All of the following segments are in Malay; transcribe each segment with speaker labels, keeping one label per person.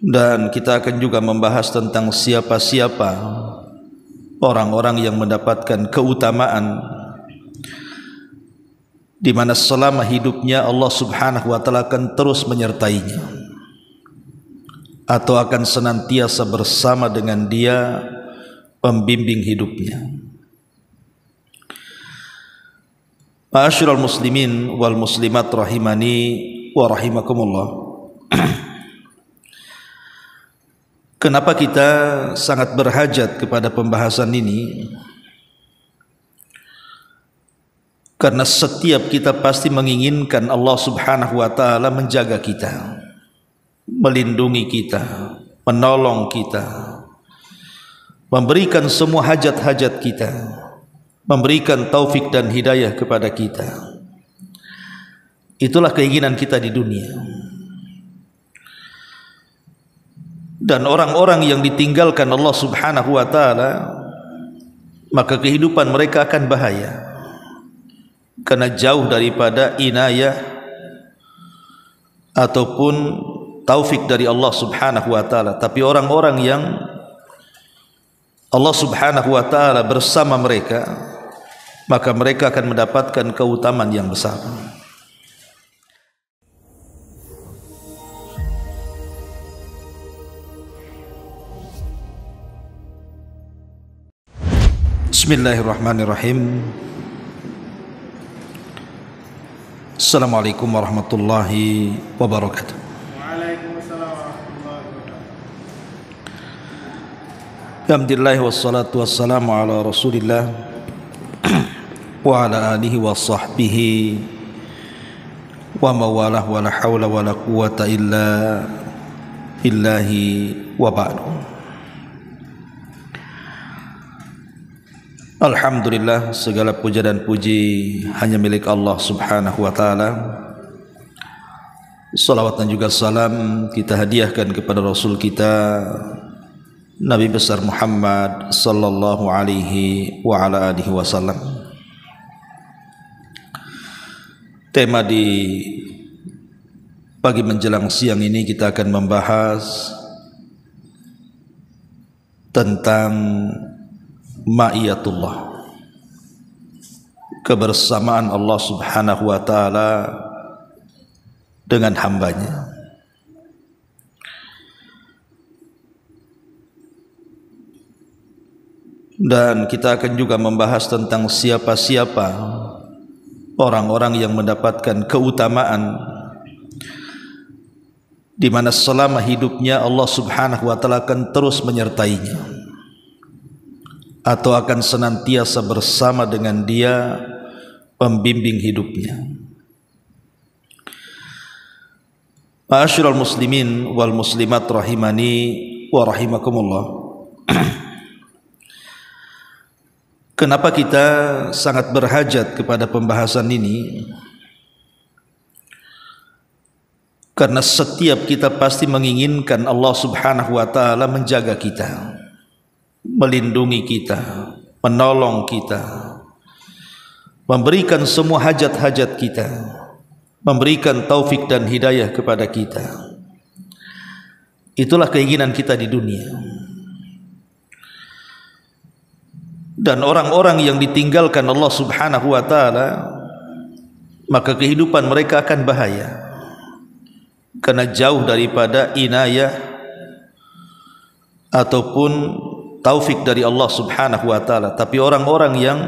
Speaker 1: Dan kita akan juga membahas tentang siapa-siapa orang-orang yang mendapatkan keutamaan di mana selama hidupnya Allah Subhanahu wa taala akan terus menyertainya atau akan senantiasa bersama dengan dia, pembimbing hidupnya. Ma'asyiral muslimin wal muslimat rahimani wa rahimakumullah. Kenapa kita sangat berhajat kepada pembahasan ini? Karena setiap kita pasti menginginkan Allah Subhanahu wa taala menjaga kita, melindungi kita, menolong kita, memberikan semua hajat-hajat kita, memberikan taufik dan hidayah kepada kita. Itulah keinginan kita di dunia. Dan orang-orang yang ditinggalkan Allah Subhanahu wa taala, maka kehidupan mereka akan bahaya, karena jauh daripada inayah ataupun taufik dari Allah Subhanahu wa taala. Tapi orang-orang yang Allah Subhanahu wa taala bersama mereka, maka mereka akan mendapatkan keutamaan yang besar. Bismillahirrahmanirrahim. Assalamualaikum warahmatullahi wabarakatuh.
Speaker 2: Waalaikumsalam warahmatullahi wabarakatuh.
Speaker 1: Alhamdulillah wassalatu wassalamu ala Rasulillah wa ala alihi wa sahbihi wa mawalah wa la hawla wa la quwata illa billahi wa ba'du. Alhamdulillah, segala puja dan puji hanya milik Allah Subhanahu wa taala. Salawat dan juga salam kita hadiahkan kepada Rasul kita Nabi besar Muhammad sallallahu alaihi wa ala alihi wasallam. Tema di pagi menjelang siang ini kita akan membahas tentang ma'iyatullah, kebersamaan Allah Subhanahu wa taala dengan hambanya. Dan kita akan juga membahas tentang siapa-siapa orang-orang yang mendapatkan keutamaan di mana selama hidupnya Allah Subhanahu wa taala akan terus menyertainya atau akan senantiasa bersama dengan dia, pembimbing hidupnya. Ma'asyiral muslimin wal muslimat rahimani wa rahimakumullah. Kenapa kita sangat berhajat kepada pembahasan ini? Karena setiap kita pasti menginginkan Allah Subhanahu wa taala menjaga kita, melindungi kita, menolong kita, memberikan semua hajat-hajat kita, memberikan taufik dan hidayah kepada kita. Itulah keinginan kita di dunia. Dan orang-orang yang ditinggalkan Allah Subhanahu wa taala, maka kehidupan mereka akan bahaya, karena jauh daripada inayah ataupun taufik dari Allah Subhanahu wa taala. Tapi orang-orang yang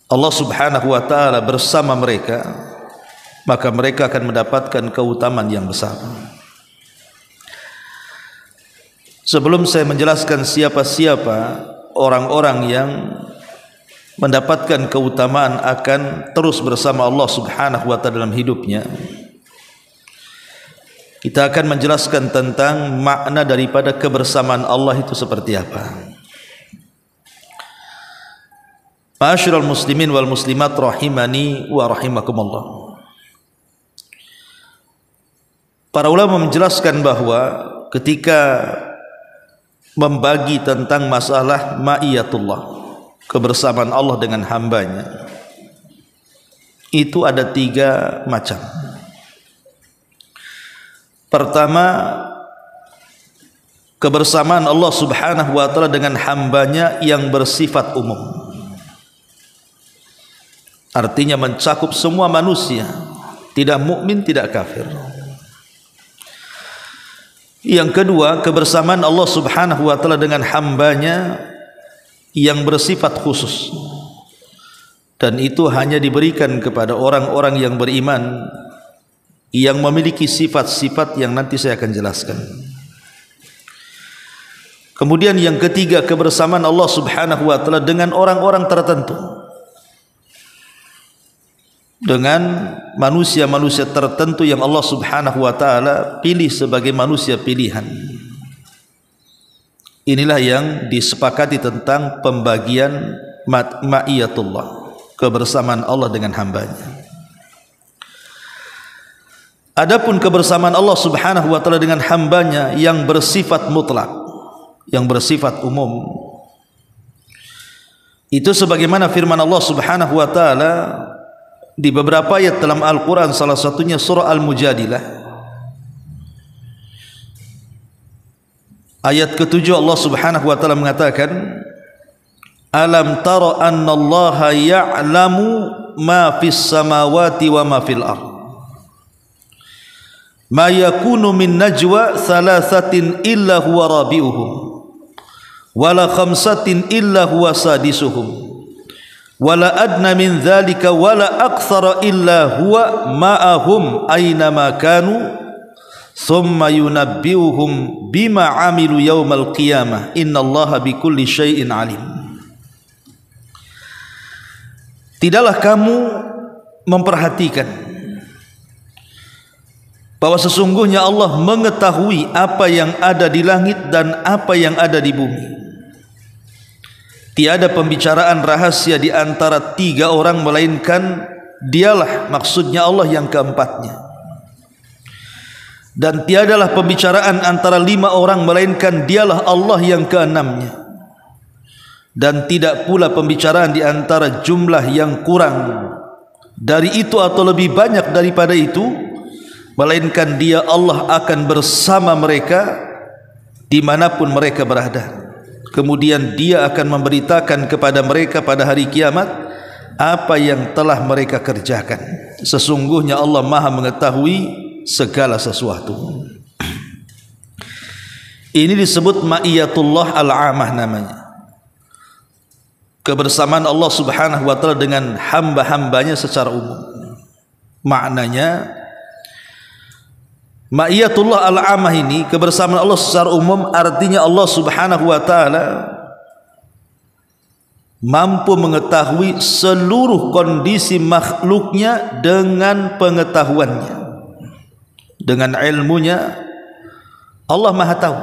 Speaker 1: Allah Subhanahu wa taala bersama mereka, maka mereka akan mendapatkan keutamaan yang besar. Sebelum saya menjelaskan siapa-siapa orang-orang yang mendapatkan keutamaan akan terus bersama Allah Subhanahu wa taala dalam hidupnya, kita akan menjelaskan tentang makna daripada kebersamaan Allah itu seperti apa. Ma'asyiral muslimin wal muslimat rahimani wa rahimakumullah. Para ulama menjelaskan bahwa ketika membagi tentang masalah ma'iyatullah, kebersamaan Allah dengan hambanya, itu ada 3 macam. Pertama, kebersamaan Allah Subhanahu wa taala dengan hambanya yang bersifat umum. Artinya mencakup semua manusia, tidak mukmin, tidak kafir. Yang kedua, kebersamaan Allah Subhanahu wa taala dengan hambanya yang bersifat khusus, dan itu hanya diberikan kepada orang-orang yang beriman yang memiliki sifat-sifat yang nanti saya akan jelaskan. Kemudian yang ketiga, kebersamaan Allah Subhanahu wa taala dengan orang-orang tertentu, dengan manusia-manusia tertentu yang Allah Subhanahu wa taala pilih sebagai manusia pilihan. Inilah yang disepakati tentang pembagian ma'iyatullah, kebersamaan Allah dengan hambanya. Adapun kebersamaan Allah Subhanahu wa taala dengan hambanya yang bersifat mutlak, yang bersifat umum, itu sebagaimana firman Allah Subhanahu wa taala di beberapa ayat dalam Al-Quran, salah satunya surah Al-Mujadilah ayat ke-7, Allah Subhanahu wa taala mengatakan, alam tara anna allaha ya'lamu ma fis samawati wa ma fil ard ma yakunu min najwa thalathatin illa huwa rabi'uhum wala khamsatin illa huwa sadisuhum wala adna min dhalika wala akthara illa huwa ma'ahum aynama kanu thumma yunabbi'uhum bima 'amilu yaumal qiyamah innallaha bikulli syai'in alim. Tidaklah kamu memperhatikan bahwa sesungguhnya Allah mengetahui apa yang ada di langit dan apa yang ada di bumi. Tiada pembicaraan rahasia di antara tiga orang melainkan dialah, maksudnya Allah, yang keempatnya. Dan tiadalah pembicaraan antara lima orang melainkan dialah Allah yang keenamnya. Dan tidak pula pembicaraan di antara jumlah yang kurang dari itu atau lebih banyak daripada itu, melainkan dia Allah akan bersama mereka dimanapun mereka berada. Kemudian dia akan memberitakan kepada mereka pada hari kiamat apa yang telah mereka kerjakan. Sesungguhnya Allah Maha mengetahui segala sesuatu. Ini disebut ma'iyatullah al-amah namanya, kebersamaan Allah Subhanahu wa taala dengan hamba-hambanya secara umum. Maknanya ma'iyatullah al-amah ini, kebersamaan Allah secara umum, artinya Allah Subhanahu wa taala mampu mengetahui seluruh kondisi makhluknya dengan pengetahuannya, dengan ilmunya. Allah Maha tahu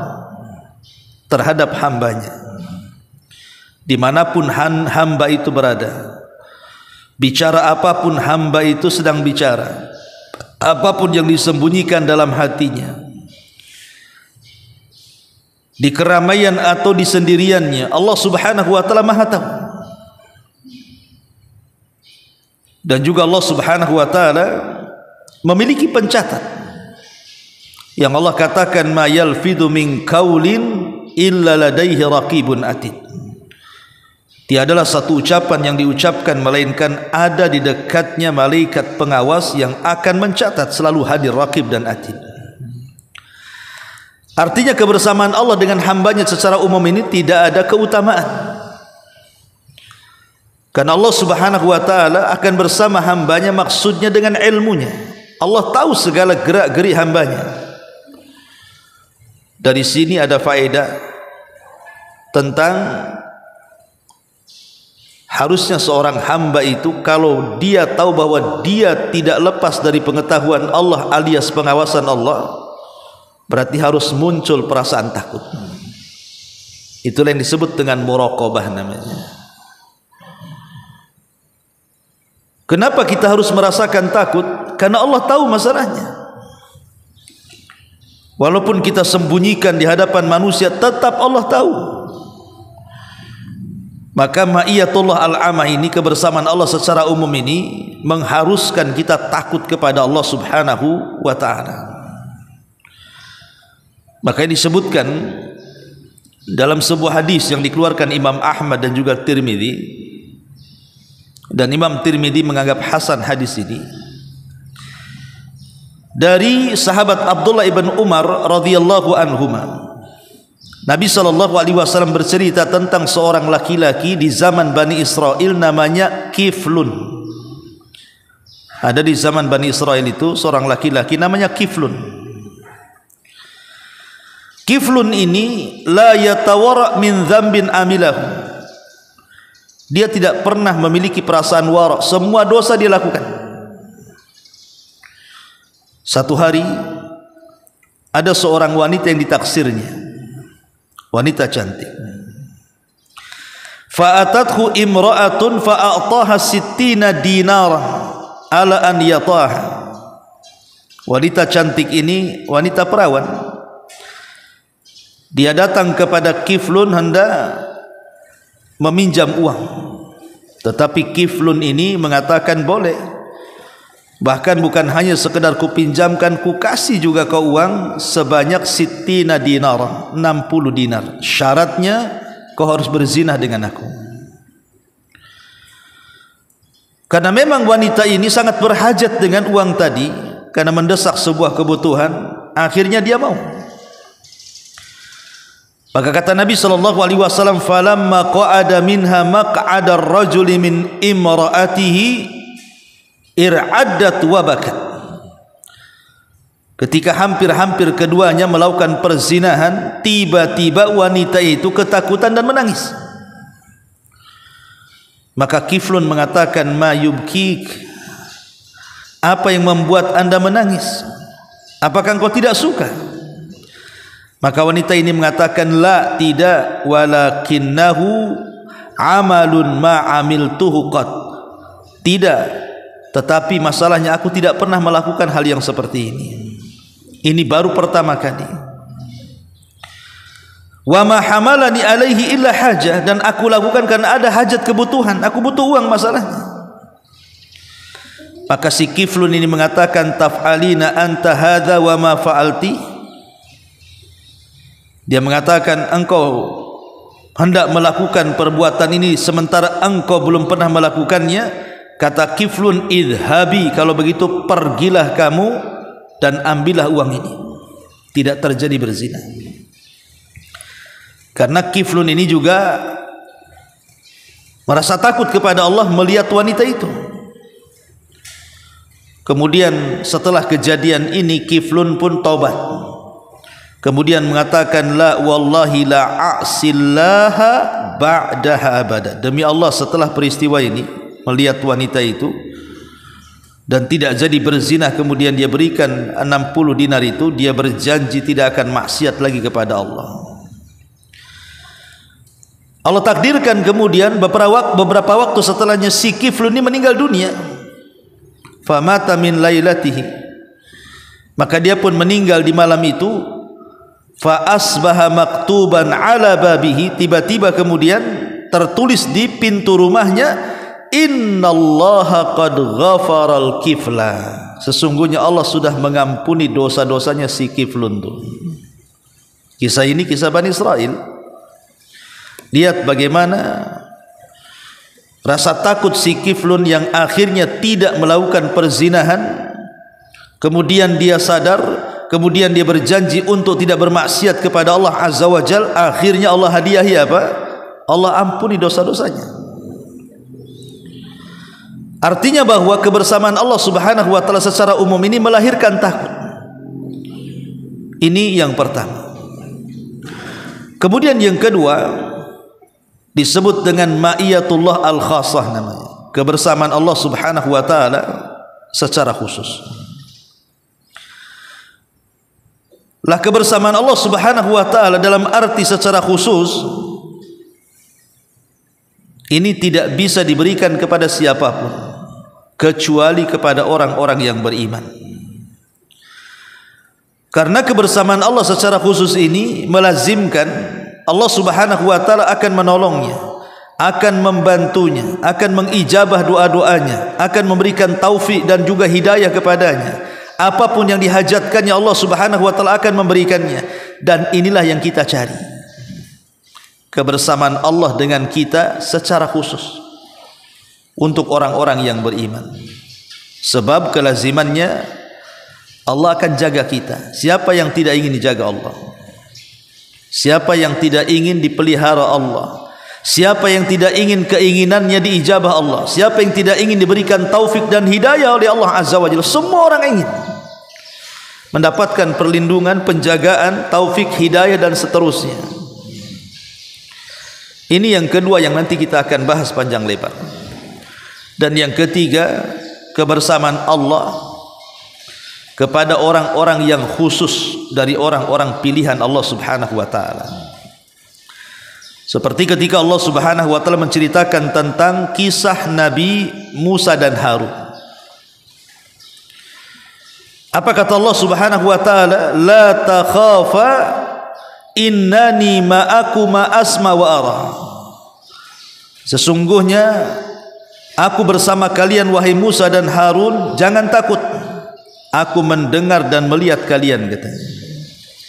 Speaker 1: terhadap hambanya, dimanapun hamba itu berada, bicara apapun hamba itu sedang bicara, apapun yang disembunyikan dalam hatinya, di keramaian atau di sendiriannya, Allah Subhanahu wa taala Maha tahu. Dan juga Allah Subhanahu wa taala memiliki pencatat yang Allah katakan, ma yalfidu min qaulin illa ladaihi raqibun atid. Tiadalah satu ucapan yang diucapkan melainkan ada di dekatnya malaikat pengawas yang akan mencatat, selalu hadir raqib dan atid. Artinya kebersamaan Allah dengan hambanya secara umum ini tidak ada keutamaan, karena Allah Subhanahu wa taala akan bersama hambanya, maksudnya dengan ilmunya. Allah tahu segala gerak-gerik hambanya. Dari sini ada faedah tentang harusnya seorang hamba itu, kalau dia tahu bahwa dia tidak lepas dari pengetahuan Allah alias pengawasan Allah, berarti harus muncul perasaan takut. Itulah yang disebut dengan muraqabah namanya. Kenapa kita harus merasakan takut? Karena Allah tahu masalahnya. Walaupun kita sembunyikan di hadapan manusia, tetap Allah tahu. Maka ma'iyatullah al-amah ini, kebersamaan Allah secara umum ini, mengharuskan kita takut kepada Allah Subhanahu wa ta'ala. Makanya disebutkan dalam sebuah hadis yang dikeluarkan Imam Ahmad dan juga Tirmidzi, dan Imam Tirmidzi menganggap hasan hadis ini, dari sahabat Abdullah ibn Umar radhiyallahu anhuma. Nabi SAW bercerita tentang seorang laki-laki di zaman Bani Israel namanya Kiflun. Ada di zaman Bani Israel itu seorang laki-laki namanya Kiflun. Kiflun ini la yatawara min dzambin amilahu. Dia tidak pernah memiliki perasaan wara, semua dosa dia lakukan. Satu hari ada seorang wanita yang ditaksirnya, wanita cantik. Fa'atathu imra'atun fa'a'taha 60 dinara ala an yataha. Wanita cantik ini wanita perawan. Dia datang kepada Kiflun hendak meminjam uang, tetapi Kiflun ini mengatakan boleh. Bahkan bukan hanya sekedar kupinjamkan, ku kasih juga kau uang sebanyak 60 dinar, 60 dinar. Syaratnya kau harus berzinah dengan aku. Karena memang wanita ini sangat berhajat dengan uang tadi, karena mendesak sebuah kebutuhan, akhirnya dia mau. Maka kata Nabi SAW, falamma qa'ada minha maq'ada ar-rajuli min imra'atihi ir'addat wa bakat. Ketika hampir-hampir keduanya melakukan perzinahan, tiba-tiba wanita itu ketakutan dan menangis. Maka Kiflun mengatakan, ma yubkik, apa yang membuat anda menangis? Apakah engkau tidak suka? Maka wanita ini mengatakan, la, tidak, walakinnahu amalun ma amiltuhu qat. Tidak, tetapi masalahnya aku tidak pernah melakukan hal yang seperti ini. Ini baru pertama kali. Wa ma hamalani alaihi illa hajah, dan aku lakukan karena ada hajat kebutuhan, aku butuh uang masalahnya. Maka si Kiflun ini mengatakan, taf'alina anta hadza wa ma fa'alti. Dia mengatakan, engkau hendak melakukan perbuatan ini sementara engkau belum pernah melakukannya. Kata Kiflun, idhabi, kalau begitu pergilah kamu dan ambillah uang ini. Tidak terjadi berzina. Karena Kiflun ini juga merasa takut kepada Allah melihat wanita itu. Kemudian setelah kejadian ini Kiflun pun taubat. Kemudian mengatakan, la wallahi la a'sillaha ba'daha abada. Demi Allah, setelah peristiwa ini, melihat wanita itu dan tidak jadi berzina, kemudian dia berikan 60 dinar itu, dia berjanji tidak akan maksiat lagi kepada Allah. Allah takdirkan kemudian beberapa waktu setelahnya si Kiflun ini meninggal dunia. Famata min lailatihi, maka dia pun meninggal di malam itu. Fa asbaha maktuban ala babihi, tiba-tiba kemudian tertulis di pintu rumahnya, innallaha qad ghafaral kifla, sesungguhnya Allah sudah mengampuni dosa-dosanya si Kiflun itu. Kisah ini kisah Bani Israel. Lihat bagaimana rasa takut si Kiflun yang akhirnya tidak melakukan perzinahan. Kemudian dia sadar, kemudian dia berjanji untuk tidak bermaksiat kepada Allah Azza wa Jal. Akhirnya Allah hadiahi apa? Allah ampuni dosa-dosanya. Artinya bahwa kebersamaan Allah Subhanahu wa taala secara umum ini melahirkan takut. Ini yang pertama. Kemudian yang kedua disebut dengan ma'iyatullah al-khassah namanya. Kebersamaan Allah Subhanahu wa taala secara khusus. Lah kebersamaan Allah Subhanahu wa taala dalam arti secara khusus ini tidak bisa diberikan kepada siapapun kecuali kepada orang-orang yang beriman. Karena kebersamaan Allah secara khusus ini melazimkan Allah Subhanahu wa taala akan menolongnya, akan membantunya, akan mengijabah doa-doanya, akan memberikan taufik dan juga hidayah kepadanya. Apapun yang dihajatkannya Allah Subhanahu wa taala akan memberikannya, dan inilah yang kita cari. kebersamaan Allah dengan kita secara khusus untuk orang-orang yang beriman. Sebab kelazimannya Allah akan jaga kita. Siapa yang tidak ingin dijaga Allah? Siapa yang tidak ingin dipelihara Allah? Siapa yang tidak ingin keinginannya diijabah Allah? Siapa yang tidak ingin diberikan taufik dan hidayah oleh Allah Azza wa Jalla? Semua orang ingin mendapatkan perlindungan, penjagaan, taufik, hidayah dan seterusnya. Ini yang kedua yang nanti kita akan bahas panjang lebar. Dan yang ketiga, kebersamaan Allah kepada orang-orang yang khusus dari orang-orang pilihan Allah Subhanahu wa taala. Seperti ketika Allah Subhanahu wa taala menceritakan tentang kisah Nabi Musa dan Harun. Apa kata Allah Subhanahu wa taala? La takhafa innani ma'akuma asma wa ara. Sesungguhnya aku bersama kalian wahai Musa dan Harun, jangan takut. Aku mendengar dan melihat kalian, katanya.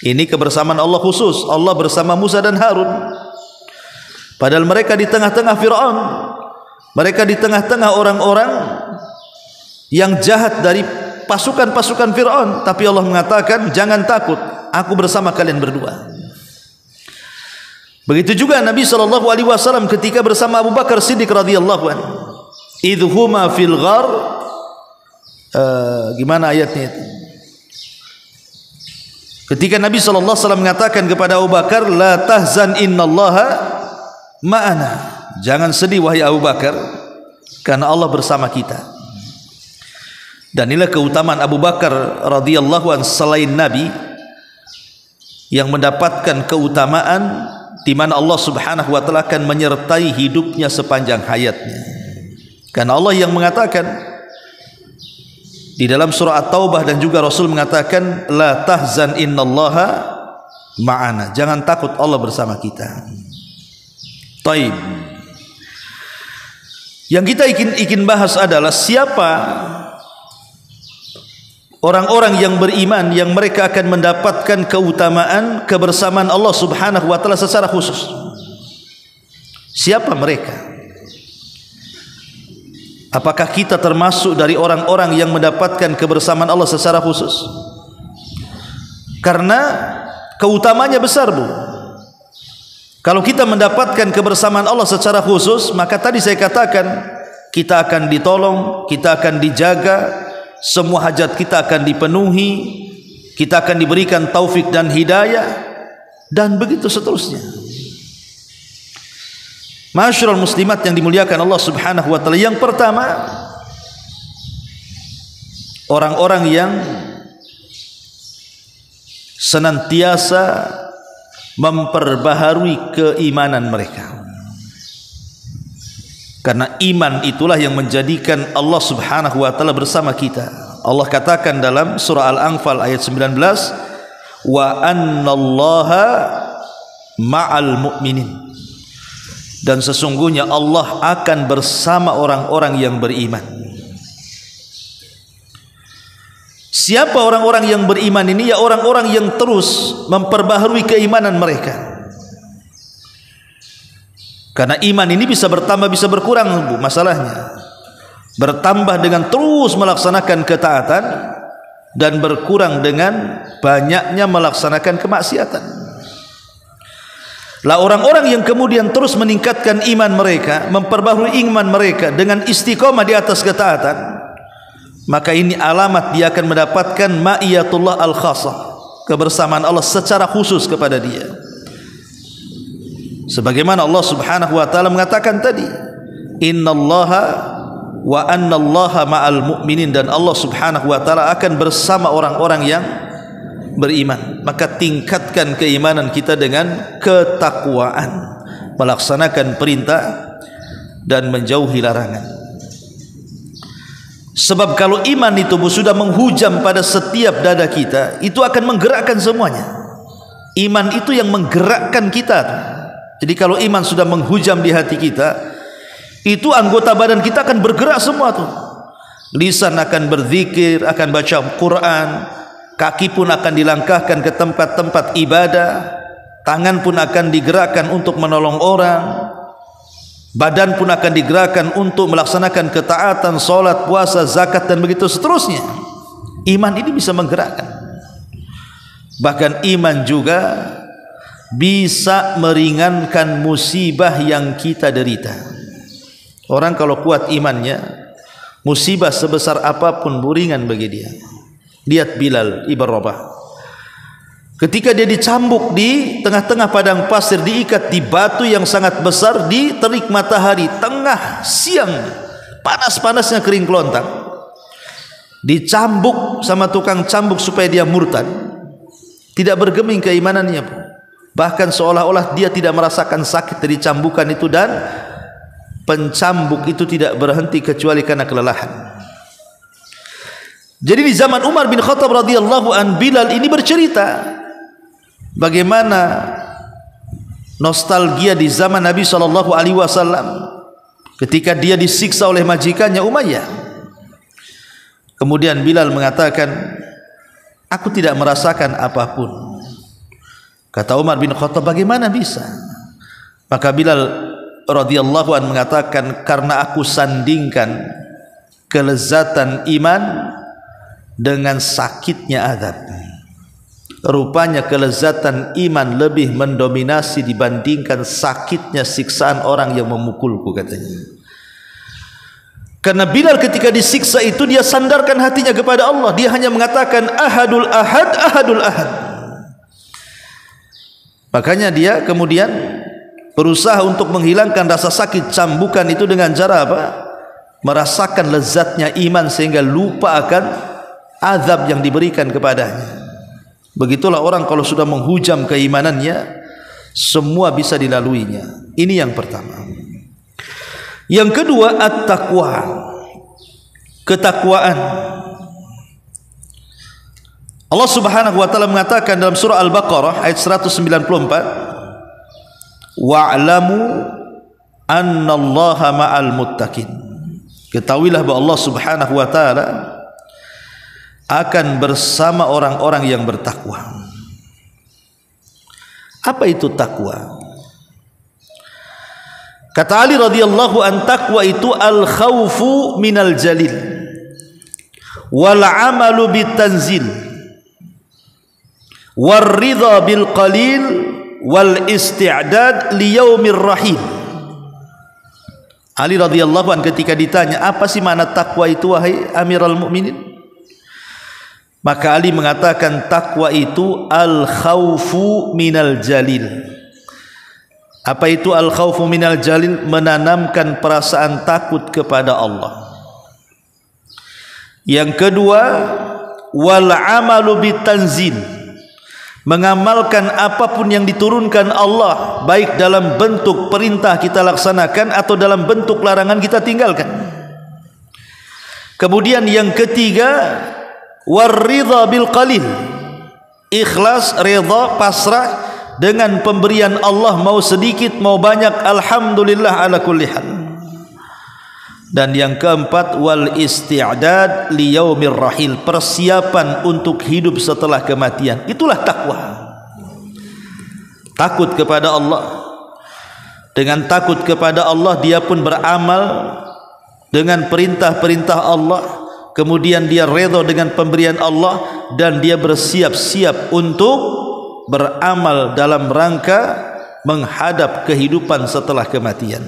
Speaker 1: Ini kebersamaan Allah khusus. Allah bersama Musa dan Harun. Padahal mereka di tengah-tengah Fir'aun. Mereka di tengah-tengah orang-orang yang jahat dari pasukan-pasukan Fir'aun. Tapi Allah mengatakan, jangan takut, aku bersama kalian berdua. Begitu juga Nabi SAW ketika bersama Abu Bakar Siddiq radhiyallahu anhu. Idhuma fil ghar, gimana ayatnya itu? Ketika Nabi SAW mengatakan kepada Abu Bakar, la tahzan innallaha ma'ana, jangan sedih wahai Abu Bakar, karena Allah bersama kita. Dan inilah keutamaan Abu Bakar radhiyallahu anhu selain Nabi yang mendapatkan keutamaan di mana Allah Subhanahu wa taala akan menyertai hidupnya sepanjang hayatnya. Karena Allah yang mengatakan di dalam surah At-Taubah dan juga Rasul mengatakan la tahzan innallaha ma'ana, jangan takut, Allah bersama kita. Taib. Yang kita ingin bahas adalah siapa orang-orang yang beriman yang mereka akan mendapatkan keutamaan kebersamaan Allah Subhanahu wa taala secara khusus. Siapa mereka? Apakah kita termasuk dari orang-orang yang mendapatkan kebersamaan Allah secara khusus? Karena keutamanya besar, Bu. Kalau kita mendapatkan kebersamaan Allah secara khusus, maka tadi saya katakan kita akan ditolong, kita akan dijaga, semua hajat kita akan dipenuhi, kita akan diberikan taufik dan hidayah, dan begitu seterusnya. Ma'asyiral muslimat yang dimuliakan Allah Subhanahu wa taala, yang pertama, orang-orang yang senantiasa memperbaharui keimanan mereka. Karena iman itulah yang menjadikan Allah Subhanahu wa taala bersama kita. Allah katakan dalam surah Al-Anfal ayat 19, wa annallaha ma'al mu'minin. Dan sesungguhnya Allah akan bersama orang-orang yang beriman. Siapa orang-orang yang beriman ini? Ya orang-orang yang terus memperbaharui keimanan mereka. Karena iman ini bisa bertambah, bisa berkurang, Bu, masalahnya. Bertambah dengan terus melaksanakan ketaatan, dan berkurang dengan banyaknya melaksanakan kemaksiatan. Lah orang-orang yang kemudian terus meningkatkan iman mereka, memperbaharui iman mereka dengan istiqomah di atas ketaatan, maka ini alamat dia akan mendapatkan ma'iyatullah al-khasah, kebersamaan Allah secara khusus kepada dia. Sebagaimana Allah Subhanahu wa taala mengatakan tadi, innallaha wa annallaha ma'al mu'minin, dan Allah Subhanahu wa taala akan bersama orang-orang yang beriman. Maka tingkatkan keimanan kita dengan ketakwaan, melaksanakan perintah dan menjauhi larangan. Sebab kalau iman itu sudah menghujam pada setiap dada kita, itu akan menggerakkan semuanya. Iman itu yang menggerakkan kita. Jadi kalau iman sudah menghujam di hati kita, itu anggota badan kita akan bergerak semua tuh. Lisan akan berzikir, akan baca Quran, kaki pun akan dilangkahkan ke tempat-tempat ibadah, tangan pun akan digerakkan untuk menolong orang, badan pun akan digerakkan untuk melaksanakan ketaatan, solat, puasa, zakat dan begitu seterusnya. Iman ini bisa menggerakkan. Bahkan iman juga bisa meringankan musibah yang kita derita. Orang kalau kuat imannya, musibah sebesar apapun ringan bagi dia. Lihat Bilal ibn Rabah, ketika dia dicambuk di tengah-tengah padang pasir, diikat di batu yang sangat besar di terik matahari, tengah siang, panas-panasnya kering kelontang, dicambuk sama tukang cambuk supaya dia murtad, tidak bergeming keimanannya pun. Bahkan seolah-olah dia tidak merasakan sakit dari cambukan itu, dan pencambuk itu tidak berhenti kecuali karena kelelahan. Jadi di zaman Umar bin Khattab radhiyallahu an, Bilal ini bercerita bagaimana nostalgia di zaman Nabi SAW ketika dia disiksa oleh majikannya Umayyah. Kemudian Bilal mengatakan, aku tidak merasakan apapun. Kata Umar bin Khattab, bagaimana bisa? Maka Bilal radhiyallahu an mengatakan, karena aku sandingkan kelezatan iman dengan sakitnya azab. Rupanya kelezatan iman lebih mendominasi dibandingkan sakitnya siksaan orang yang memukulku, katanya. Karena Bilal ketika disiksa itu dia sandarkan hatinya kepada Allah. Dia hanya mengatakan ahadul ahad, ahadul ahad. Makanya dia kemudian berusaha untuk menghilangkan rasa sakit cambukan itu dengan cara apa? Merasakan lezatnya iman sehingga lupa akan azab yang diberikan kepadanya. Begitulah orang kalau sudah menghujam keimanannya, semua bisa dilaluinya. Ini yang pertama. Yang kedua, at-taqwa, ketakwaan. Allah Subhanahu wa taala mengatakan dalam surah Al-Baqarah ayat 194, wa'lamu annallaha ma'al muttaqin. Ketahuilah bahwa Allah Subhanahu wa taala akan bersama orang-orang yang bertakwa. Apa itu takwa? Kata Ali radhiyallahu an, takwa itu al khaufu minal jalil wal amalu bitanzil war ridha bil qalil wal isti'dad li yaumir rahim. Ali radhiyallahu an ketika ditanya, apa sih makna takwa itu wahai Amirul Mukminin? Maka Ali mengatakan, takwa itu al khaufu minal jalil. Apa itu al khaufu minal jalil? Menanamkan perasaan takut kepada Allah. Yang kedua, wal amalu bitanzil, mengamalkan apapun yang diturunkan Allah, baik dalam bentuk perintah kita laksanakan atau dalam bentuk larangan kita tinggalkan. Kemudian yang ketiga, warridha bil qalil, ikhlas, redha, pasrah dengan pemberian Allah, mau sedikit mau banyak, alhamdulillah ala kulli hal. Dan yang keempat, wal isti'dad li yaumir rahil, persiapan untuk hidup setelah kematian. Itulah takwa. Takut kepada Allah. Dengan takut kepada Allah dia pun beramal dengan perintah-perintah Allah. Kemudian dia redha dengan pemberian Allah, dan dia bersiap-siap untuk beramal dalam rangka menghadap kehidupan setelah kematian.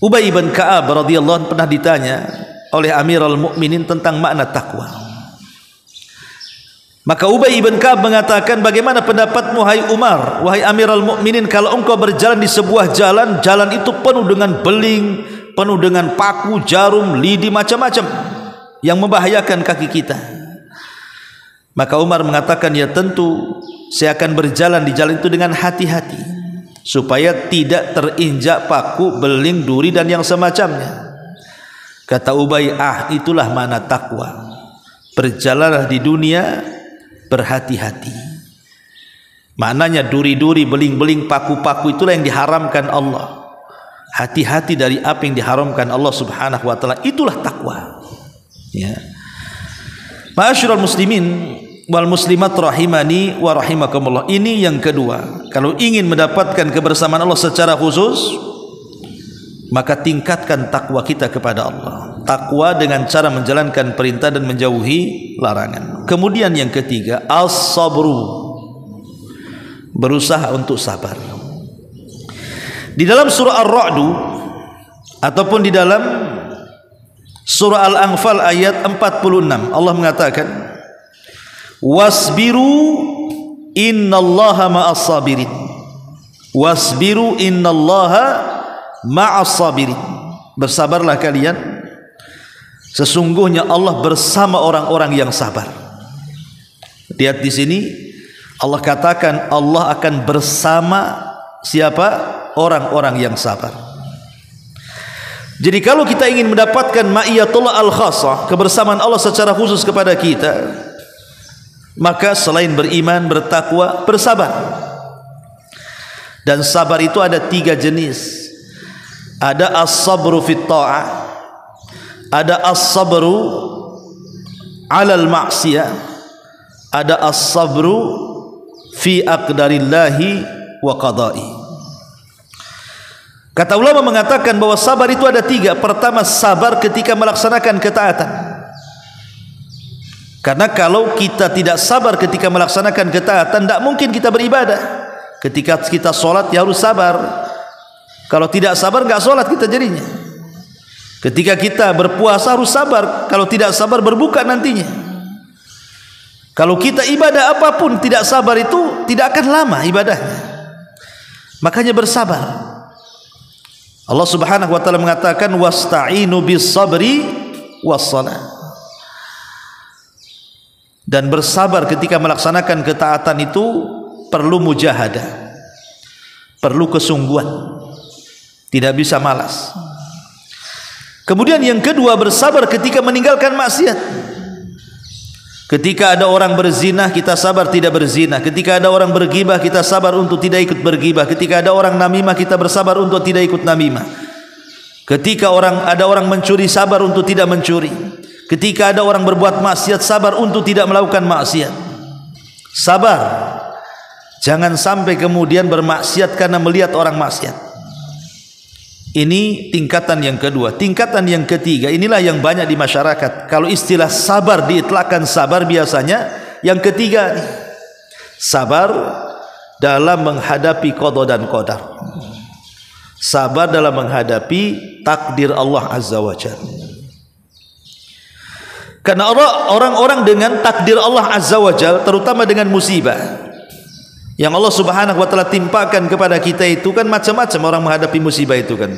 Speaker 1: Ubay bin Ka'ab radhiyallahu anhu pernah ditanya oleh Amirul Mukminin tentang makna takwa. Maka Ubay bin Ka'ab mengatakan, bagaimana pendapatmu hai Umar, wahai Amirul Mukminin, kalau engkau berjalan di sebuah jalan, jalan itu penuh dengan beling, penuh dengan paku, jarum, lidi, macam-macam yang membahayakan kaki kita. Maka Umar mengatakan, ya tentu saya akan berjalan di jalan itu dengan hati-hati supaya tidak terinjak paku, beling, duri dan yang semacamnya. Kata Ubay, itulah makna takwa. Berjalanlah di dunia berhati-hati. Maknanya duri-duri, beling-beling, paku-paku itulah yang diharamkan Allah. Hati-hati dari apa yang diharamkan Allah Subhanahu wa taala. Itulah takwa. Ya. Ma'asyiral muslimin, wal muslimat rahimani wa rahimakumullah. Ini yang kedua. Kalau ingin mendapatkan kebersamaan Allah secara khusus, maka tingkatkan takwa kita kepada Allah. Takwa dengan cara menjalankan perintah dan menjauhi larangan. Kemudian yang ketiga, as-sabru, berusaha untuk sabar. Di dalam surah Ar-Ra'du ataupun di dalam surah Al-Anfal ayat 46, Allah mengatakan, wasbiru innallaha ma'as sabirin. Wasbiru innallaha ma'as sabirin. Bersabarlah kalian, sesungguhnya Allah bersama orang-orang yang sabar. Lihat di sini Allah katakan Allah akan bersama siapa? Orang-orang yang sabar. Jadi kalau kita ingin mendapatkan ma'iyatullah al-khassah, kebersamaan Allah secara khusus kepada kita, maka selain beriman, bertakwa, bersabar. Dan sabar itu ada 3 jenis. Ada as-sabru fit ta'ah, ada as-sabru 'alal ma'siyah, ada as-sabru fi aqdarillahi wa qada'i. Kata ulama mengatakan bahwa sabar itu ada 3. Pertama, sabar ketika melaksanakan ketaatan. Karena kalau kita tidak sabar ketika melaksanakan ketaatan, tidak mungkin kita beribadah. Ketika kita sholat ya harus sabar. Kalau tidak sabar nggak sholat kita jadinya. Ketika kita berpuasa harus sabar. Kalau tidak sabar berbuka nantinya. Kalau kita ibadah apapun tidak sabar itu tidak akan lama ibadahnya. Makanya bersabar. Allah Subhanahu wa taala mengatakan wasta'inu bis sabri was shalah. Dan bersabar ketika melaksanakan ketaatan itu perlu mujahadah, perlu kesungguhan, tidak bisa malas. Kemudian yang kedua, bersabar ketika meninggalkan maksiat. Ketika ada orang berzina, kita sabar tidak berzina. Ketika ada orang bergibah, kita sabar untuk tidak ikut bergibah. Ketika ada orang namimah, kita bersabar untuk tidak ikut namimah. Ketika ada orang mencuri, sabar untuk tidak mencuri. Ketika ada orang berbuat maksiat, sabar untuk tidak melakukan maksiat. Sabar. Jangan sampai kemudian bermaksiat karena melihat orang maksiat. Ini tingkatan yang kedua. Tingkatan yang ketiga, inilah yang banyak di masyarakat. Kalau istilah sabar diitlakkan sabar, biasanya yang ketiga nih, sabar dalam menghadapi qada dan qadar. Sabar dalam menghadapi takdir Allah Azza wa Jalla. Karena orang-orang dengan takdir Allah Azza wa Jalla, terutama dengan musibah yang Allah Subhanahu wa taala timpakan kepada kita, itu kan macam-macam orang menghadapi musibah itu kan.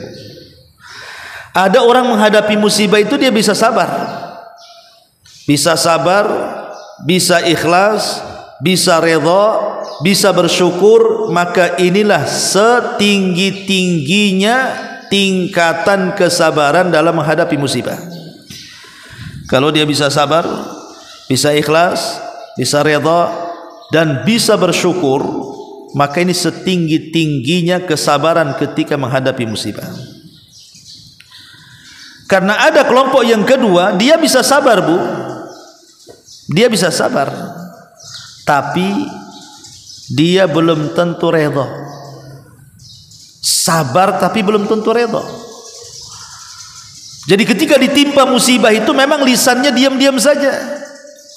Speaker 1: Ada orang menghadapi musibah itu dia bisa sabar. Bisa sabar, bisa ikhlas, bisa redha, bisa bersyukur, maka inilah setinggi-tingginya tingkatan kesabaran dalam menghadapi musibah. Kalau dia bisa sabar, bisa ikhlas, bisa redha, dan bisa bersyukur, maka ini setinggi-tingginya kesabaran ketika menghadapi musibah. Karena ada kelompok yang kedua, dia bisa sabar bu, dia bisa sabar, tapi dia belum tentu redha. Sabar tapi belum tentu redha. Jadi ketika ditimpa musibah itu memang lisannya diam-diam saja.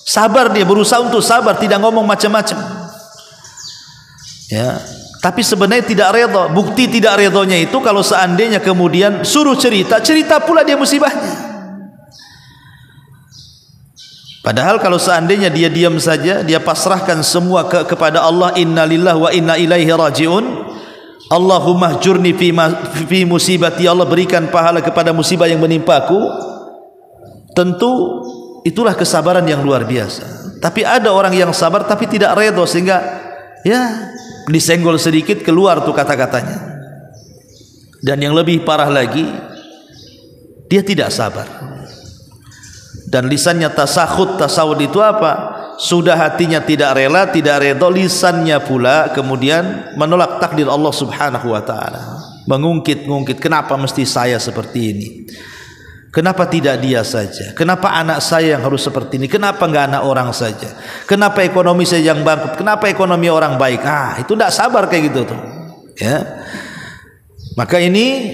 Speaker 1: Sabar, dia berusaha untuk sabar, tidak ngomong macam-macam. Ya, tapi sebenarnya tidak redha. Bukti tidak redhonya itu kalau seandainya kemudian suruh cerita pula dia musibahnya. Padahal kalau seandainya dia diam saja, dia pasrahkan semua kepada Allah, innalillahi wa inna ilaihi rajiun. Allahumma jurni fi musibati, Allah berikan pahala kepada musibah yang menimpaku. Tentu itulah kesabaran yang luar biasa. Tapi ada orang yang sabar tapi tidak redha, sehingga ya disenggol sedikit keluar tuh kata-katanya. Dan yang lebih parah lagi, dia tidak sabar. Dan lisannya tasahud itu apa? Sudah hatinya tidak rela, tidak redha, lisannya pula kemudian menolak takdir Allah Subhanahu wa taala. Mengungkit-ungkit, kenapa mesti saya seperti ini? Kenapa tidak dia saja? Kenapa anak saya yang harus seperti ini? Kenapa enggak anak orang saja? Kenapa ekonomi saya yang bangkrut? Kenapa ekonomi orang baik? Itu tidak sabar kayak gitu tuh. Ya. Maka ini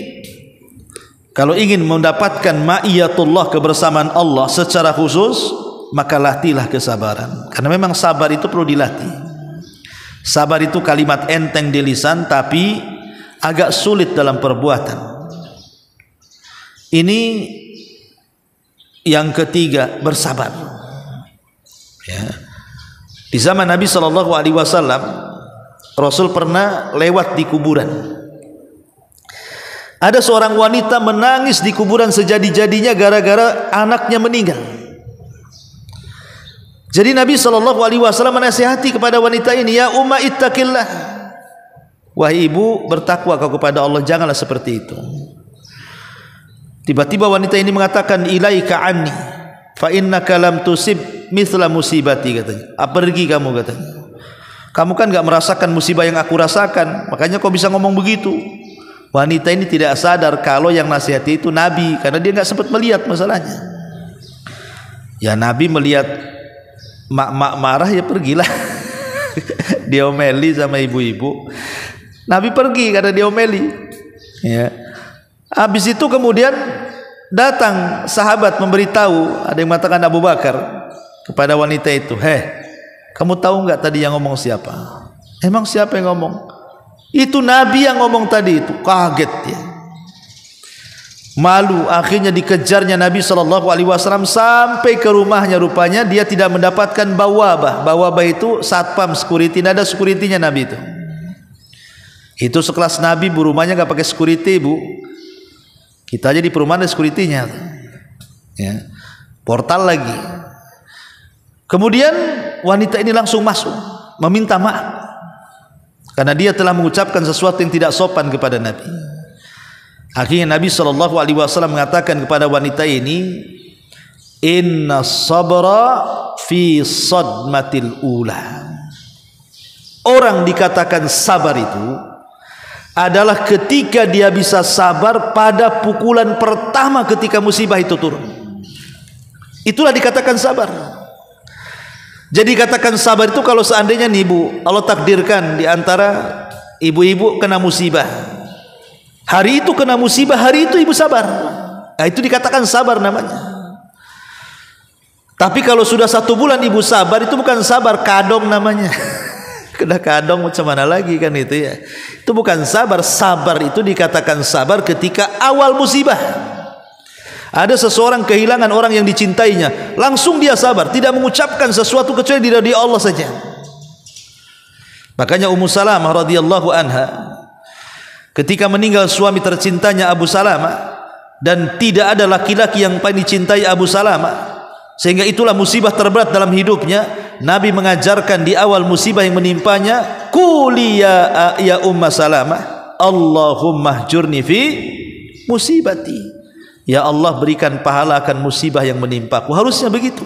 Speaker 1: kalau ingin mendapatkan ma'iyatullah, kebersamaan Allah secara khusus, maka latihlah kesabaran. Karena memang sabar itu perlu dilatih. Sabar itu kalimat enteng di lisan tapi agak sulit dalam perbuatan. Ini yang ketiga, bersabar. Ya. Di zaman Nabi SAW, Rasul pernah lewat di kuburan. Ada seorang wanita menangis di kuburan sejadi-jadinya gara-gara anaknya meninggal. Jadi Nabi SAW menasihati kepada wanita ini, ya umma ittaqillah, wahai ibu, bertakwa kau kepada Allah, janganlah seperti itu. Tiba-tiba wanita ini mengatakan, ilaika anni fa innaka lam tusib mithla musibati, katanya. Pergi kamu, katanya. Kamu kan enggak merasakan musibah yang aku rasakan, makanya kau bisa ngomong begitu. Wanita ini tidak sadar kalau yang nasihati itu Nabi, karena dia enggak sempat melihat masalahnya. Ya Nabi melihat mak-mak marah, ya pergilah. Diomeli sama ibu-ibu. Nabi pergi karena diomeli. Ya. Habis itu kemudian datang sahabat memberitahu, ada yang mengatakan Abu Bakar kepada wanita itu, kamu tahu enggak tadi yang ngomong siapa? Emang siapa yang ngomong? Itu Nabi yang ngomong tadi itu. Kaget dia, malu, akhirnya dikejarnya Nabi SAW sampai ke rumahnya. Rupanya dia tidak mendapatkan bawabah. Bawabah itu satpam, security. Tidak ada securitynya Nabi itu. Itu sekelas Nabi, bu, rumahnya enggak pakai security, bu. Kita aja di perumahan ada security-nya. Ya. Portal lagi. Kemudian wanita ini langsung masuk meminta maaf karena dia telah mengucapkan sesuatu yang tidak sopan kepada Nabi. Akhirnya Nabi SAW mengatakan kepada wanita ini, inna sabra fi sadmatil ula. Orang dikatakan sabar itu adalah ketika dia bisa sabar pada pukulan pertama ketika musibah itu turun. Itulah dikatakan sabar. Jadi katakan sabar itu kalau seandainya nih bu, Allah takdirkan di antara ibu-ibu kena musibah, hari itu kena musibah, hari itu ibu sabar, nah, itu dikatakan sabar namanya. Tapi kalau sudah 1 bulan ibu sabar, itu bukan sabar, kadong namanya. Kena kadong macam mana lagi kan itu ya. Itu bukan sabar. Sabar itu dikatakan sabar ketika awal musibah. Ada seseorang kehilangan orang yang dicintainya, langsung dia sabar, tidak mengucapkan sesuatu kecuali diridhai Allah saja. Makanya Ummu Salamah radhiyallahu anha ketika meninggal suami tercintanya Abu Salamah, dan tidak ada laki-laki yang paling dicintai Abu Salamah, sehingga itulah musibah terberat dalam hidupnya. Nabi mengajarkan di awal musibah yang menimpanya, quli ya Umma Salamah Allahumma hjurni fi musibati, ya Allah berikan pahala akan musibah yang menimpaku. Harusnya begitu.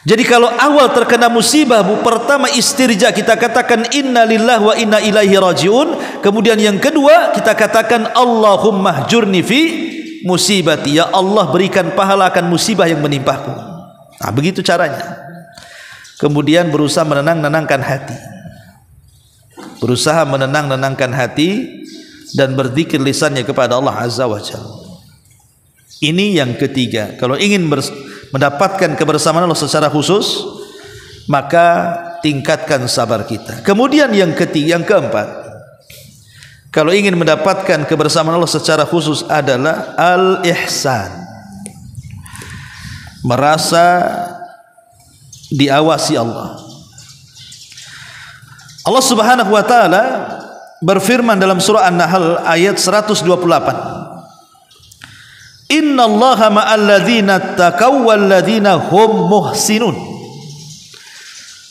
Speaker 1: Jadi kalau awal terkena musibah, bu, pertama istirja, kita katakan inna lillahi wa inna ilaihi rajiun. Kemudian yang kedua kita katakan Allahumma hjurni fi musibati, ya Allah berikan pahala akan musibah yang menimpaku. Nah, begitu caranya. Kemudian berusaha menenangkan hati, berusaha menenangkan hati dan berzikir lisannya kepada Allah Azza wa Jalla. Ini yang ketiga. Kalau ingin mendapatkan kebersamaan Allah secara khusus, maka tingkatkan sabar kita. Kemudian yang keempat, kalau ingin mendapatkan kebersamaan Allah secara khusus adalah al-ihsan, merasa diawasi Allah. Allah Subhanahu wa taala berfirman dalam surah An-Nahl ayat 128, innallaha ma'al ladzina taqaw wal ladzina hum muhsinun.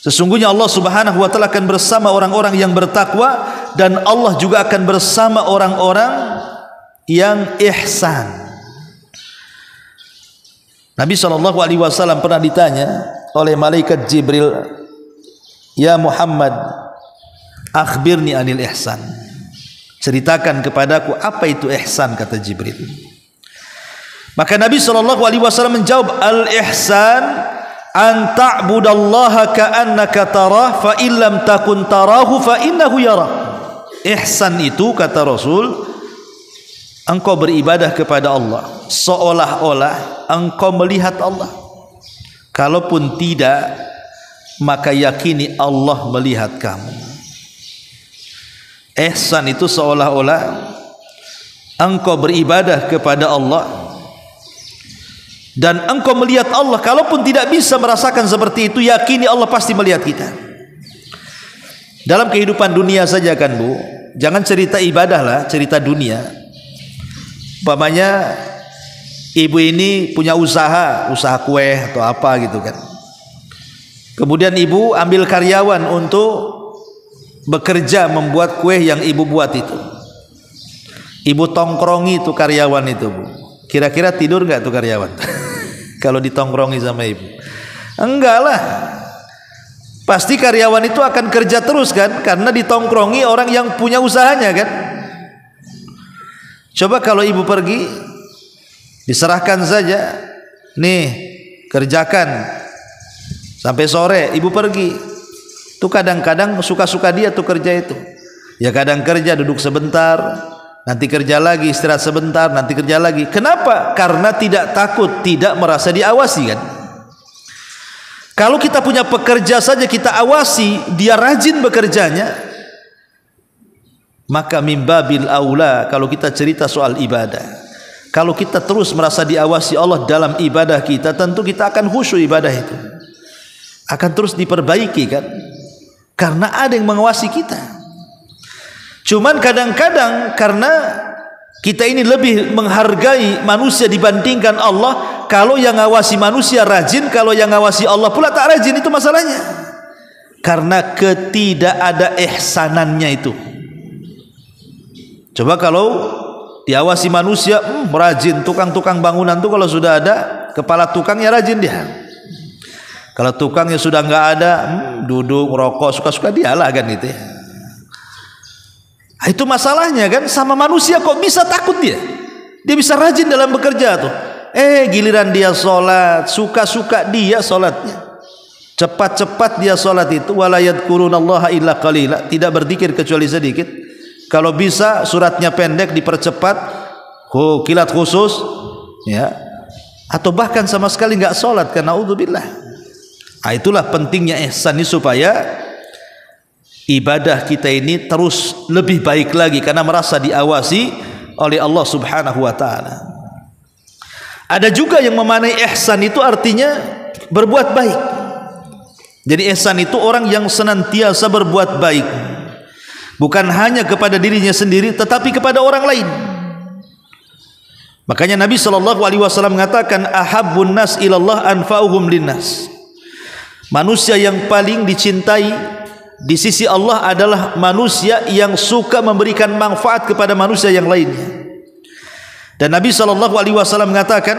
Speaker 1: Sesungguhnya Allah Subhanahu wa taala akan bersama orang-orang yang bertakwa, dan Allah juga akan bersama orang-orang yang ihsan. Nabi SAW pernah ditanya oleh malaikat Jibril, ya Muhammad, akhbirni anil ihsan, ceritakan kepadaku apa itu ihsan, kata Jibril. Maka Nabi SAW menjawab, al-ihsan an ta'budallaha ka'annaka tarah fa illam takun tarahu fa innahu yarah. Ihsan itu, kata Rasul, engkau beribadah kepada Allah seolah-olah engkau melihat Allah. Kalaupun tidak, maka yakini Allah melihat kamu. Ihsan itu seolah-olah engkau beribadah kepada Allah dan engkau melihat Allah. Kalaupun tidak bisa merasakan seperti itu, yakini Allah pasti melihat kita. Dalam kehidupan dunia saja kan Bu, jangan cerita ibadah lah, cerita dunia. Umpamanya ibu ini punya usaha kue atau apa gitu kan. Kemudian ibu ambil karyawan untuk bekerja membuat kue yang ibu buat itu. Ibu tongkrongi itu karyawan itu Bu. Kira-kira tidur nggak tuh karyawan? Kalau ditongkrongi sama ibu? Enggak lah. Pasti karyawan itu akan kerja terus kan, karena ditongkrongi orang yang punya usahanya kan. Coba kalau ibu pergi, diserahkan saja, nih kerjakan sampai sore, ibu pergi. Tuh kadang-kadang suka-suka dia tuh kerja itu. Ya kadang kerja duduk sebentar, nanti kerja lagi, istirahat sebentar, nanti kerja lagi. Kenapa? Karena tidak takut, tidak merasa diawasi kan. Kalau kita punya pekerja saja kita awasi, dia rajin bekerjanya, maka mimbabil aula kalau kita cerita soal ibadah. Kalau kita terus merasa diawasi Allah dalam ibadah kita, tentu kita akan khusyuk ibadah itu. Akan terus diperbaiki kan. Karena ada yang mengawasi kita. Cuman kadang-kadang karena kita ini lebih menghargai manusia dibandingkan Allah, kalau yang ngawasi manusia rajin, kalau yang ngawasi Allah pula tak rajin, itu masalahnya. Karena ketidakada ihsanannya itu. Coba kalau diawasi manusia, rajin, tukang-tukang bangunan tuh kalau sudah ada kepala tukangnya rajin dia. Kalau tukangnya sudah nggak ada, duduk rokok suka-suka dialah kan gitu ya. Itu masalahnya kan, sama manusia kok bisa takut dia. Dia bisa rajin dalam bekerja tuh. Giliran dia sholat, suka-suka dia sholatnya. Cepat-cepat dia sholat itu, wala yadhkurunallaha illa qalila, tidak berzikir kecuali sedikit. Kalau bisa suratnya pendek dipercepat, kilat khusus, ya. Atau bahkan sama sekali nggak sholat, karena naudzubillah. Itulah pentingnya ihsan ini, supaya ibadah kita ini terus lebih baik lagi karena merasa diawasi oleh Allah Subhanahu wa taala. Ada juga yang memaknai ihsan itu artinya berbuat baik. Jadi ihsan itu orang yang senantiasa berbuat baik. Bukan hanya kepada dirinya sendiri tetapi kepada orang lain. Makanya Nabi SAW mengatakan, ahabbun nas ilallah anfa'uhum linnas. Manusia yang paling dicintai di sisi Allah adalah manusia yang suka memberikan manfaat kepada manusia yang lainnya. Dan Nabi SAW mengatakan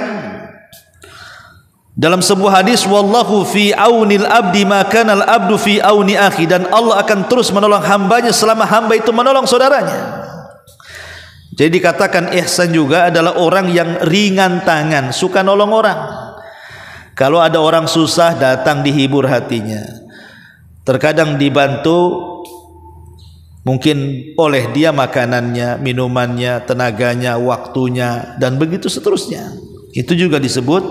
Speaker 1: dalam sebuah hadis, wallahu fi aunil abdi ma kana al abdu fi auni akhi, dan Allah akan terus menolong hambanya selama hamba itu menolong saudaranya. Jadi dikatakan ihsan juga adalah orang yang ringan tangan, suka nolong orang. Kalau ada orang susah, datang dihibur hatinya. Terkadang dibantu mungkin oleh dia makanannya, minumannya, tenaganya, waktunya, dan begitu seterusnya. Itu juga disebut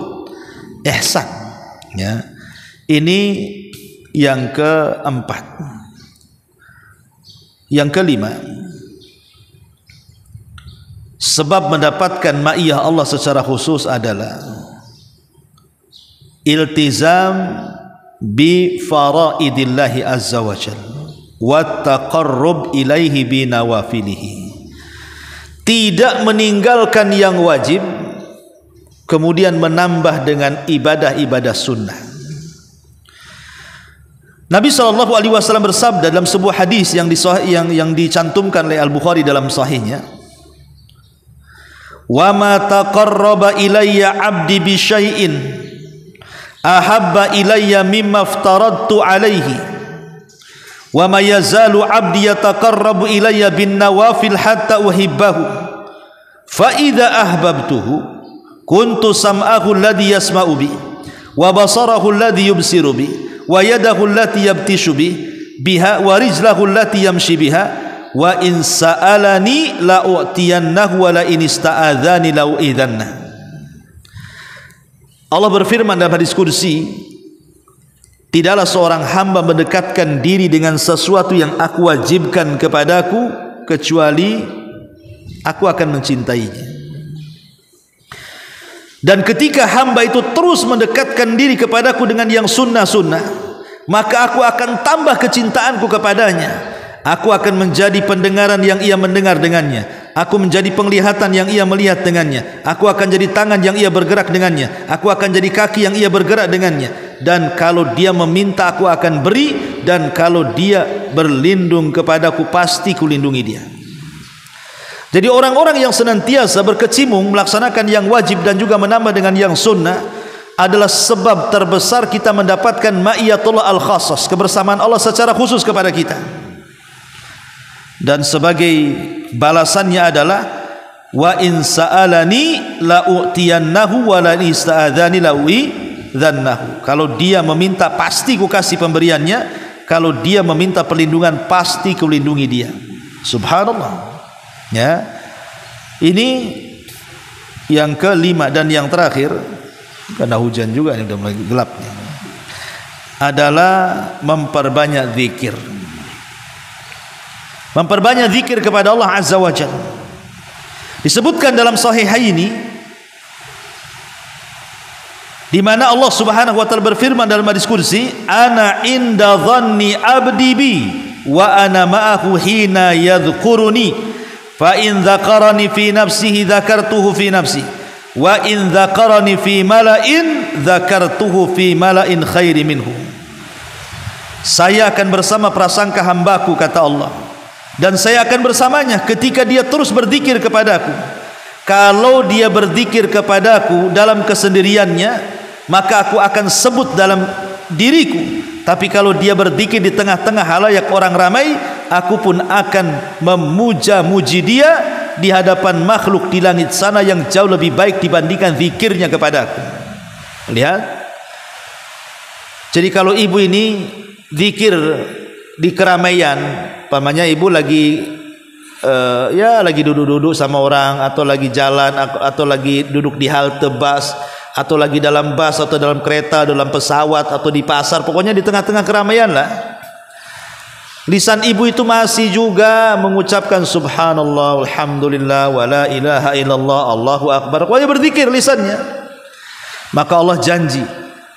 Speaker 1: ihsan, ya. Ini yang keempat. Yang kelima, sebab mendapatkan ma'iyah Allah secara khusus adalah iltizam bi faraidillahi azza wa jalla wa taqarrub ilaihi bi nawafilihi. Tidak meninggalkan yang wajib kemudian menambah dengan ibadah-ibadah sunnah. Nabi SAW bersabda dalam sebuah hadis yang dicantumkan oleh Al-Bukhari dalam sahihnya, wa ma taqarraba ilayya 'abdi bi syai'in ahabba ilayya mimma aftaradtu alaihi wa ma yazalu 'abdi yataqarrabu ilayya bin nawafil hatta uhibbahu fa idza ahbabtuhu kuntu sam'ahu alladhi yasma'u bi wa basarahu alladhi yubsiru bi wa yadahu allati yabtishu biha wa rijlahu allati yamshi biha wa in sa'alani la u'tiyannahu wa la in ista'adzani la u'idhanna. Allah berfirman dalam hadis kursi, tidaklah seorang hamba mendekatkan diri dengan sesuatu yang aku wajibkan kepadaku kecuali aku akan mencintainya. Dan ketika hamba itu terus mendekatkan diri kepadaku dengan yang sunnah-sunnah, maka aku akan tambah kecintaanku kepadanya. Aku akan menjadi pendengaran yang ia mendengar dengannya. Aku menjadi penglihatan yang ia melihat dengannya. Aku akan jadi tangan yang ia bergerak dengannya. Aku akan jadi kaki yang ia bergerak dengannya. Dan kalau dia meminta, aku akan beri. Dan kalau dia berlindung kepadaku, pasti kulindungi dia. Jadi orang-orang yang senantiasa berkecimung melaksanakan yang wajib dan juga menambah dengan yang sunnah adalah sebab terbesar kita mendapatkan ma'iyatullah al-khassas, kebersamaan Allah secara khusus kepada kita. Dan sebagai balasannya adalah wa in sa'alani la u'tiyannahu wa la ista'adzani la u'idhannahu. Kalau dia meminta, pasti ku kasih pemberiannya. Kalau dia meminta perlindungan, pasti ku lindungi dia. Subhanallah. Ya, ini yang kelima dan yang terakhir, karena hujan juga ini udah mulai gelap, adalah memperbanyak zikir. Memperbanyak zikir kepada Allah Azza wa Jalla. Disebutkan dalam Sahihaini, di mana Allah Subhanahu wa taala berfirman dalam hadis kursi, ana inda dhanni abdi bi wa ana ma'ahu hina yadhkuruni. Fa in dzakarani fi nafsihi dzakartuhu fi nafsi wa in dzakarani fi mala'in dzakartuhu fi mala'in khairi minhu. Saya akan bersama prasangka hambaku, kata Allah, dan saya akan bersamanya ketika dia terus berzikir kepadaku. Kalau dia berzikir kepadaku dalam kesendiriannya, maka aku akan sebut dalam diriku. Tapi kalau dia berzikir di tengah-tengah halayak orang ramai, aku pun akan memuja-muji dia di hadapan makhluk di langit sana yang jauh lebih baik dibandingkan zikirnya kepadaku. Lihat. Jadi kalau ibu ini zikir di keramaian, pamannya ibu lagi lagi duduk-duduk sama orang, atau lagi jalan, atau lagi duduk di halte bus, atau lagi dalam bus, atau dalam kereta, dalam pesawat, atau di pasar, pokoknya di tengah-tengah keramaian lah. Lisan ibu itu masih juga mengucapkan subhanallah, alhamdulillah, wa la ilaha illallah, Allahu akbar, pokoknya berzikir lisannya. Maka Allah janji,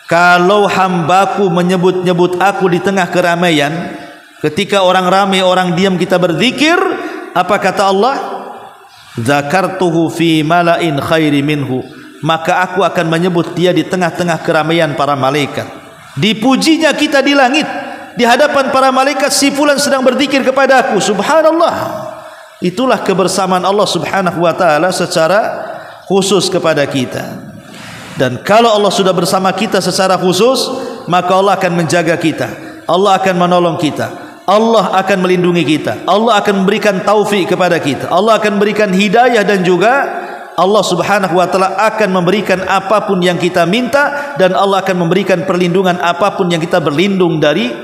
Speaker 1: kalau hambaku menyebut-nyebut aku di tengah keramaian, ketika orang ramai, orang diam, kita berzikir, apa kata Allah? Zakartuhu fi mala'in khairi minhu, maka aku akan menyebut dia di tengah-tengah keramaian para malaikat. Dipujinya kita di langit, di hadapan para malaikat, si fulan sedang berzikir kepada aku. Subhanallah. Itulah kebersamaan Allah Subhanahu wa taala secara khusus kepada kita. Dan kalau Allah sudah bersama kita secara khusus, maka Allah akan menjaga kita, Allah akan menolong kita, Allah akan melindungi kita, Allah akan memberikan taufik kepada kita, Allah akan memberikan hidayah, dan juga Allah Subhanahu wa taala akan memberikan apapun yang kita minta, dan Allah akan memberikan perlindungan apapun yang kita berlindung dari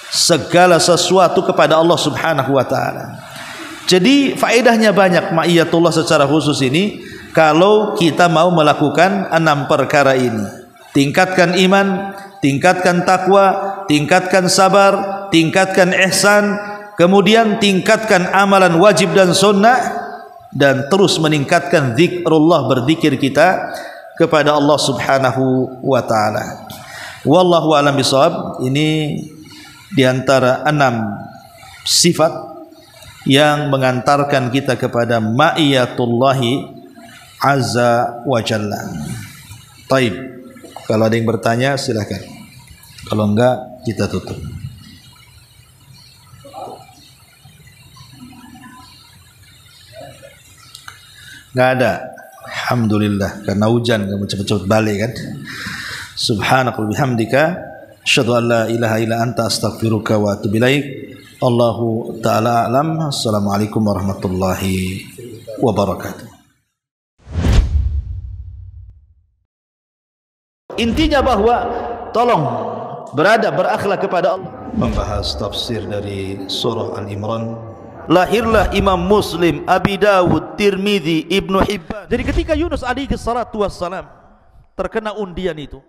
Speaker 1: segala sesuatu kepada Allah Subhanahu wa taala. Jadi faedahnya banyak ma'iyatullah secara khusus ini kalau kita mau melakukan 6 perkara ini. Tingkatkan iman, tingkatkan takwa, tingkatkan sabar, tingkatkan ihsan, kemudian tingkatkan amalan wajib dan sunnah, dan terus meningkatkan zikrullah, berzikir kita kepada Allah Subhanahu wa taala. Wallahu a'lam bishawab. Ini di antara 6 sifat yang mengantarkan kita kepada ma'iyatullahi azza wa jalla. Taib. Kalau ada yang bertanya silakan. Kalau enggak kita tutup. Enggak ada. Alhamdulillah, karena hujan kamu cepat-cepat balik kan. Subhanakallahumma bihamdika asyhadu an la ilaha illa anta astaghfiruka wa atubu ilaik. Allahu taala alam. Assalamualaikum warahmatullahi wabarakatuh. Intinya bahwa tolong berakhlak kepada Allah. Membahas tafsir dari surah Al-Imran. Lahirlah Imam Muslim, Abi Dawud, Tirmidzi, Ibnu Hibban. Jadi ketika Yunus alaihi salatu wassalam terkena undian itu,